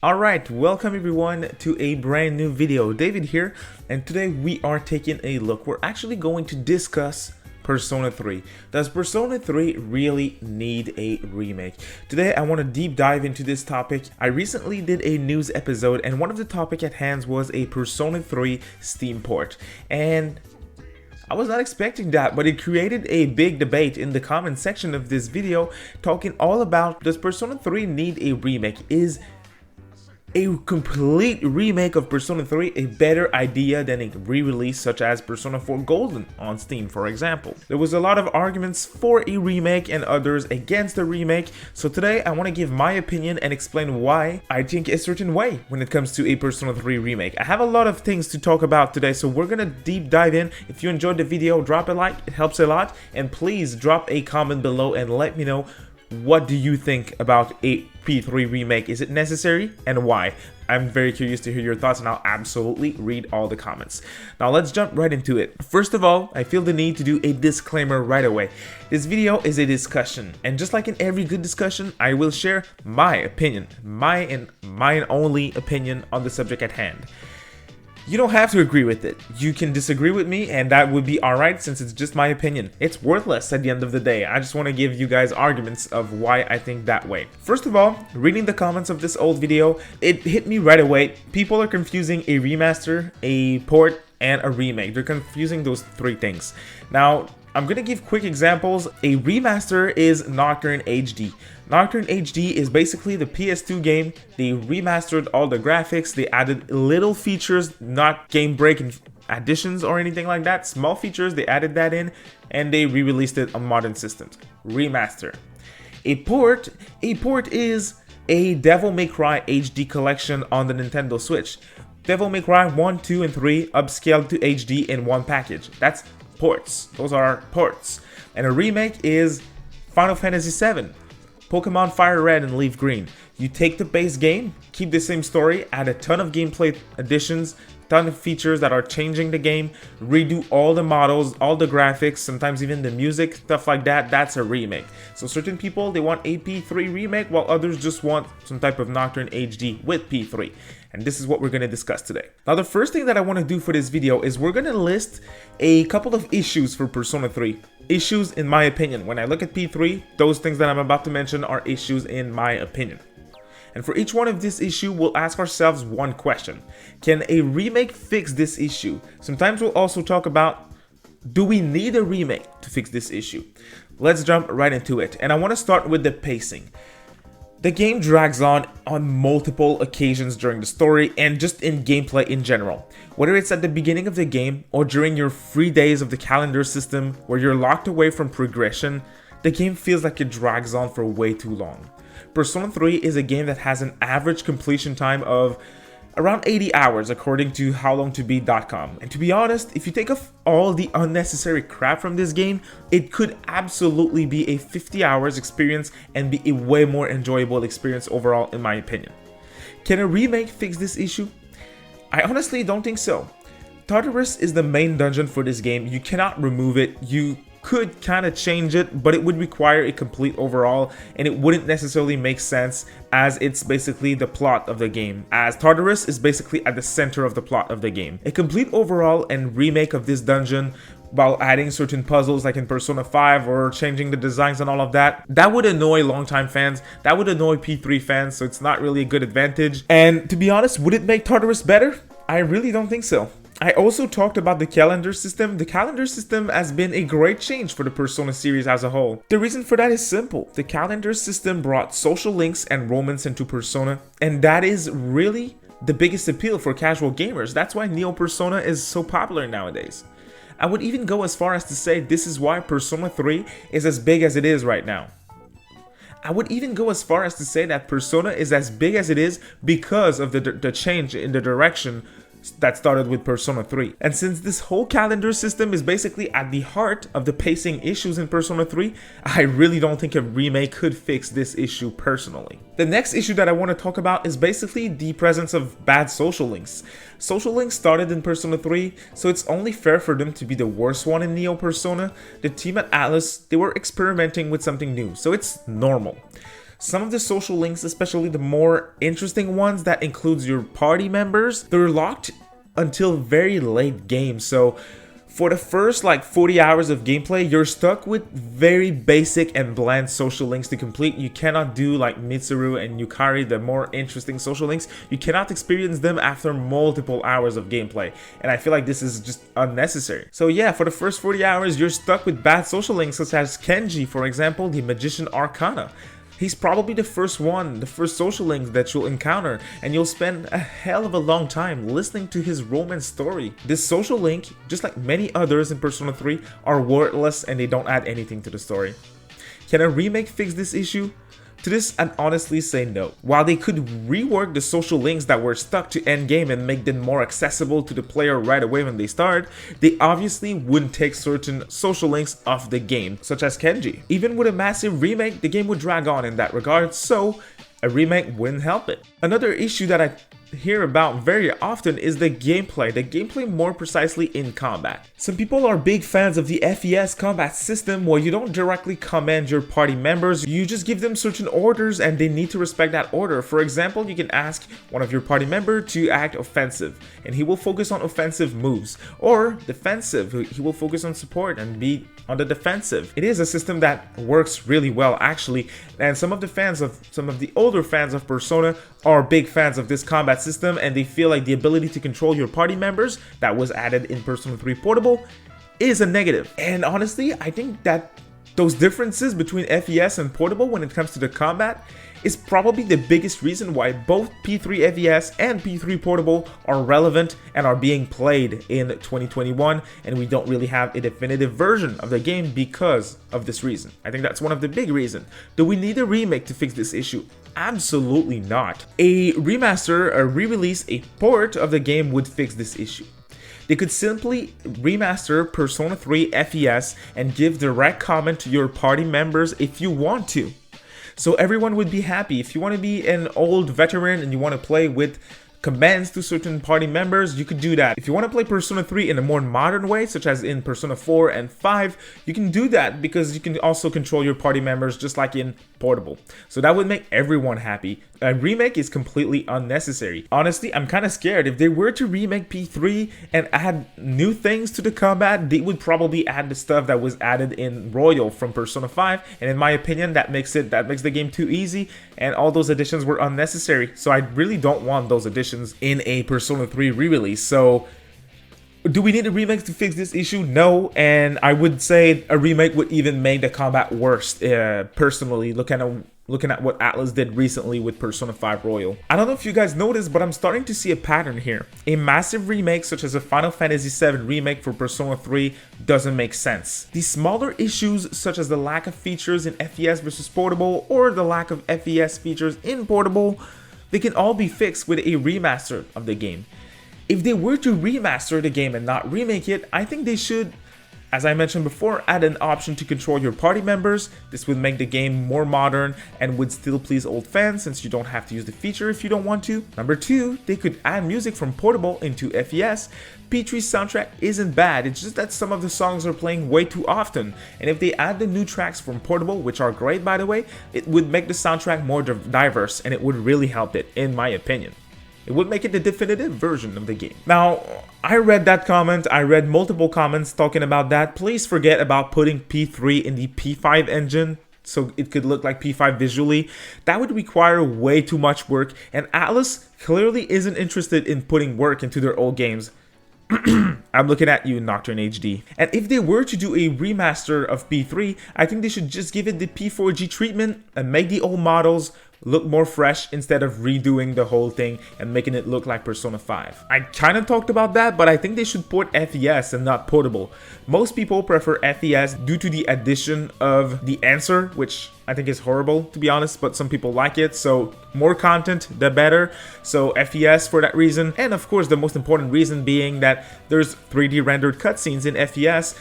Alright, welcome everyone to a brand new video. David here, and today we are taking a look. We're actually going to discuss Persona 3. Does Persona 3 really need a remake? Today I want to deep dive into this topic. I recently did a news episode and one of the topic at hand was a Persona 3 Steam port. And I was not expecting that, but it created a big debate in the comment section of this video talking all about, does Persona 3 need a remake? Is a complete remake of Persona 3 a better idea than a re-release such as Persona 4 Golden on Steam, for example? There was a lot of arguments for a remake and others against the remake, so today I want to give my opinion and explain why I think a certain way when it comes to a Persona 3 remake. I have a lot of things to talk about today, so we're gonna deep dive in. If you enjoyed the video, drop a like, it helps a lot, and please drop a comment below and let me know, what do you think about a P3 remake? Is it necessary and why? I'm very curious to hear your thoughts and I'll absolutely read all the comments. Now let's jump right into it. First of all, I feel the need to do a disclaimer right away. This video is a discussion, and just like in every good discussion, I will share my opinion, mine only opinion on the subject at hand. You don't have to agree with it. You can disagree with me and that would be alright since it's just my opinion. It's worthless at the end of the day. I just want to give you guys arguments of why I think that way. First of all, reading the comments of this old video, it hit me right away. People are confusing a remaster, a port, and a remake. They're confusing those three things. Now, I'm gonna give quick examples. A remaster is Nocturne HD. Nocturne HD is basically the PS2 game. They remastered all the graphics, they added little features, not game-breaking additions or anything like that. Small features, they added that in, and they re-released it on modern systems. Remaster. A port is a Devil May Cry HD collection on the Nintendo Switch. Devil May Cry 1, 2, and 3 upscaled to HD in one package. That's ports. Those are ports. And a remake is Final Fantasy VII, Pokemon Fire Red and Leaf Green. You take the base game, keep the same story, add a ton of gameplay additions, ton of features that are changing the game, redo all the models, all the graphics, sometimes even the music, stuff like that. That's a remake. So certain people, they want a P3 remake, while others just want some type of Nocturne HD with P3. And this is what we're going to discuss today. Now, the first thing that I want to do for this video is we're going to list a couple of issues for Persona 3. Issues in my opinion. When I look at P3, those things that I'm about to mention are issues in my opinion. And for each one of this issue, we'll ask ourselves one question. Can a remake fix this issue? Sometimes we'll also talk about, do we need a remake to fix this issue? Let's jump right into it. And I want to start with the pacing. The game drags on multiple occasions during the story and just in gameplay in general. Whether it's at the beginning of the game or during your free days of the calendar system where you're locked away from progression, the game feels like it drags on for way too long. Persona 3 is a game that has an average completion time of around 80 hours according to howlongtobeat.com. And to be honest, if you take off all the unnecessary crap from this game, it could absolutely be a 50 hours experience and be a way more enjoyable experience overall in my opinion. Can a remake fix this issue? I honestly don't think so. Tartarus is the main dungeon for this game. You cannot remove it. You could kind of change it, but it would require a complete overhaul and it wouldn't necessarily make sense as it's basically the plot of the game, as Tartarus is basically at the center of the plot of the game. A complete overhaul and remake of this dungeon while adding certain puzzles like in Persona 5 or changing the designs and all of that, that would annoy longtime fans, that would annoy P3 fans, so it's not really a good advantage. And to be honest, would it make Tartarus better? I really don't think so. I also talked about the calendar system. The calendar system has been a great change for the Persona series as a whole. The reason for that is simple. The calendar system brought social links and romance into Persona, and that is really the biggest appeal for casual gamers. That's why Neo Persona is so popular nowadays. I would even go as far as to say this is why Persona 3 is as big as it is right now. I would even go as far as to say that Persona is as big as it is because of the change in the direction that started with Persona 3. And since this whole calendar system is basically at the heart of the pacing issues in Persona 3, I really don't think a remake could fix this issue personally. The next issue that I want to talk about is basically the presence of bad social links. Social links started in Persona 3, so it's only fair for them to be the worst one in Neo Persona. The team at Atlus, they were experimenting with something new, so it's normal. Some of the social links, especially the more interesting ones that includes your party members, they're locked until very late game. So for the first like 40 hours of gameplay, you're stuck with very basic and bland social links to complete. You cannot do like Mitsuru and Yukari, the more interesting social links. You cannot experience them after multiple hours of gameplay. And I feel like this is just unnecessary. So yeah, for the first 40 hours, you're stuck with bad social links such as Kenji, for example, the Magician Arcana. He's probably the first social link that you'll encounter, and you'll spend a hell of a long time listening to his romance story. This social link, just like many others in Persona 3, are worthless and they don't add anything to the story. Can a remake fix this issue? To this, I'd honestly say no. While they could rework the social links that were stuck to endgame and make them more accessible to the player right away when they start, they obviously wouldn't take certain social links off the game, such as Kenji. Even with a massive remake, the game would drag on in that regard, so a remake wouldn't help it. Another issue that I hear about very often is the gameplay more precisely in combat. Some people are big fans of the FES combat system where you don't directly command your party members, you just give them certain orders and they need to respect that order. For example, you can ask one of your party member to act offensive and he will focus on offensive moves, or defensive, he will focus on support and be on the defensive. It is a system that works really well actually, and some of the older fans of Persona are big fans of this combat system, and they feel like the ability to control your party members that was added in Persona 3 Portable is a negative. And honestly, I think that those differences between FES and Portable when it comes to the combat is probably the biggest reason why both P3 FES and P3 Portable are relevant and are being played in 2021, and we don't really have a definitive version of the game because of this reason. I think that's one of the big reasons. Do we need a remake to fix this issue? Absolutely not. A remaster, a re-release, a port of the game would fix this issue. They could simply remaster Persona 3 FES and give direct comment to your party members if you want to. So everyone would be happy. If you want to be an old veteran and you want to play with commands to certain party members, you could do that. If you want to play Persona 3 in a more modern way, such as in Persona 4 and 5, you can do that because you can also control your party members just like in Portable. So that would make everyone happy. A remake is completely unnecessary. Honestly, I'm kind of scared. If they were to remake P3 and add new things to the combat, they would probably add the stuff that was added in Royal from Persona 5, and in my opinion, that makes the game too easy, and all those additions were unnecessary. So I really don't want those additions in a Persona 3 re-release. So do we need a remake to fix this issue? No, and I would say a remake would even make the combat worse, personally, looking at what Atlus did recently with Persona 5 Royal. I don't know if you guys noticed, but I'm starting to see a pattern here. A massive remake such as a Final Fantasy VII remake for Persona 3 doesn't make sense. The smaller issues such as the lack of features in FES versus Portable or the lack of FES features in Portable, they can all be fixed with a remaster of the game. If they were to remaster the game and not remake it, I think they should, as I mentioned before, add an option to control your party members. This would make the game more modern and would still please old fans since you don't have to use the feature if you don't want to. Number 2, they could add music from Portable into FES. P3's soundtrack isn't bad, it's just that some of the songs are playing way too often, and if they add the new tracks from Portable, which are great by the way, it would make the soundtrack more diverse and it would really help it, in my opinion. It would make it the definitive version of the game. Now, I read that comment, I read multiple comments talking about that. Please forget about putting P3 in the P5 engine so it could look like P5 visually. That would require way too much work, and Atlus clearly isn't interested in putting work into their old games. I'm looking at you, Nocturne HD. And if they were to do a remaster of P3, I think they should just give it the P4G treatment and make the old models look more fresh instead of redoing the whole thing and making it look like Persona 5. I kind of talked about that, but I think they should port FES and not Portable. Most people prefer FES due to the addition of the answer, which I think is horrible to be honest, but some people like it, so more content the better. So FES for that reason, and of course the most important reason being that there's 3D rendered cutscenes in FES,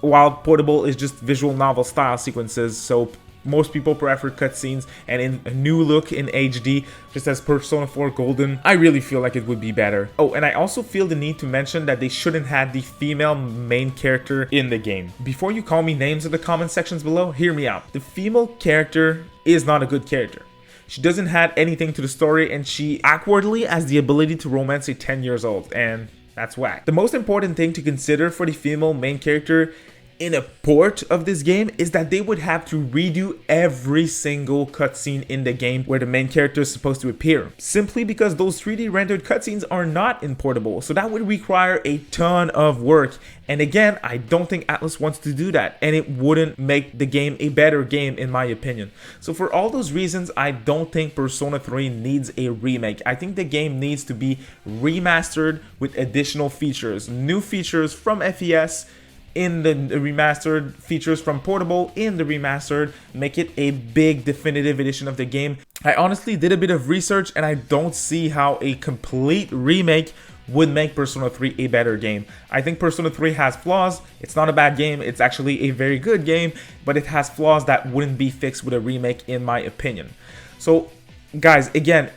while Portable is just visual novel style sequences, so most people prefer cutscenes, and in a new look in HD, just as Persona 4 Golden, I really feel like it would be better. Oh, and I also feel the need to mention that they shouldn't have the female main character in the game. Before you call me names in the comment sections below, hear me out. The female character is not a good character. She doesn't add anything to the story, and she awkwardly has the ability to romance a 10 years old, and that's whack. The most important thing to consider for the female main character in a port of this game is that they would have to redo every single cutscene in the game where the main character is supposed to appear, simply because those 3D rendered cutscenes are not importable. So that would require a ton of work, and again, I don't think Atlus wants to do that, and it wouldn't make the game a better game in my opinion. So for all those reasons, I don't think Persona 3 needs a remake. I think the game needs to be remastered with additional features, new features from FES in the remastered, features from portable in the remastered, make it a big definitive edition of the game. I honestly did a bit of research, and I don't see how a complete remake would make Persona 3 a better game. I think Persona 3 has flaws. It's not a bad game, it's actually a very good game, but it has flaws that wouldn't be fixed with a remake in my opinion. So guys, again,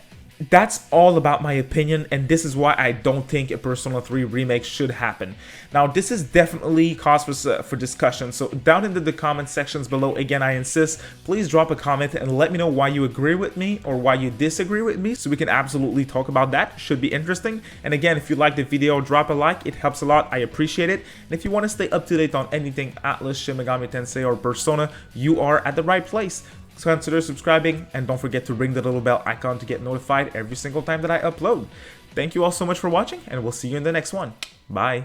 that's all about my opinion, and this is why I don't think a Persona 3 remake should happen. Now, this is definitely cause for discussion, so down in the comment sections below, again, I insist, please drop a comment and let me know why you agree with me or why you disagree with me, so we can absolutely talk about that. Should be interesting. And again, if you like the video, drop a like, it helps a lot, I appreciate it. And if you want to stay up to date on anything Atlus, Shin Megami Tensei, or Persona, you are at the right place. So consider subscribing, and don't forget to ring the little bell icon to get notified every single time that I upload. Thank you all so much for watching, and we'll see you in the next one. Bye.